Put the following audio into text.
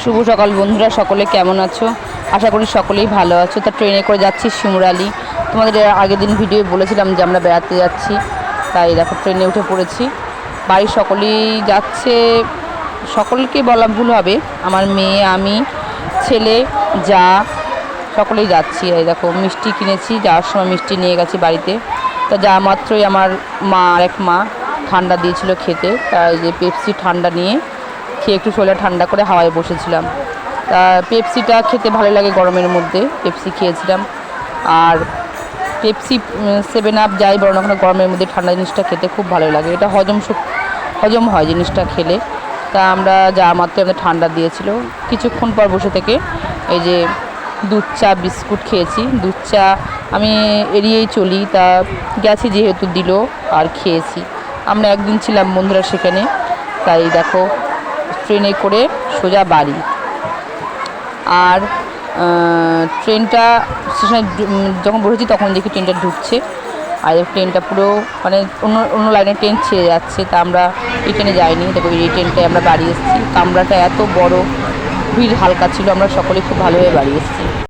শুভ সকাল বন্ধুরা, সকলে কেমন আছো? আশা করি সকলেই ভালো আছো। তা ট্রেনে করে যাচ্ছি শিমুরালি। তোমাদের আগের দিন ভিডিও বলেছিলাম যে আমরা বেড়াতে যাচ্ছি, তাই দেখো ট্রেনে উঠে পড়েছি। বাড়ির সকলেই যাচ্ছে, সকলকে বলা ভুল হবে, আমার মেয়ে, আমি, ছেলে, যা, সকলেই যাচ্ছি। এই দেখো মিষ্টি কিনেছি, যাওয়ার সময় মিষ্টি নিয়ে গেছি বাড়িতে। তা যা মাত্রই আমার মা, আরেক মা ঠান্ডা দিয়েছিল খেতে, তাই যে পেপসি ঠান্ডা নিয়ে খেয়ে একটু শরীরটা ঠান্ডা করে হাওয়ায় বসেছিলাম। তা পেপসিটা খেতে ভালো লাগে, গরমের মধ্যে পেপসি খেয়েছিলাম। আর পেপসি, 7 আপ যাই বড় না, গরমের মধ্যে ঠান্ডা জিনিসটা খেতে খুব ভালো লাগে, এটা হজম হয় জিনিসটা খেলে। তা আমরা যা মাত্র আমাদের ঠান্ডা দিয়েছিল, কিছুক্ষণ পর বসে থেকে এই যে দুধ চা বিস্কুট খেয়েছি। দুধ চা আমি এড়িয়েই চলি, তা গেছি যেহেতু দিল আর খেয়েছি। আমরা একদিন ছিলাম বন্ধুরা সেখানে, তাই দেখো ট্রেনে করে সোজা বাড়ি। আর ট্রেনটা স্টেশনে যখন বসেছি তখন দেখি ট্রেনটা ঢুকছে, আর ট্রেনটা পুরো মানে অন্য লাইনের ট্রেন ছেড়ে যাচ্ছে। তা আমরা এই ট্রেনে যাইনি, দেখো এই ট্রেনটায় আমরা বাড়ি এসেছি। কামরাটা এত বড়, ভিড় হালকা ছিল, আমরা সকলে খুব ভালোভাবে বাড়ি এসেছি।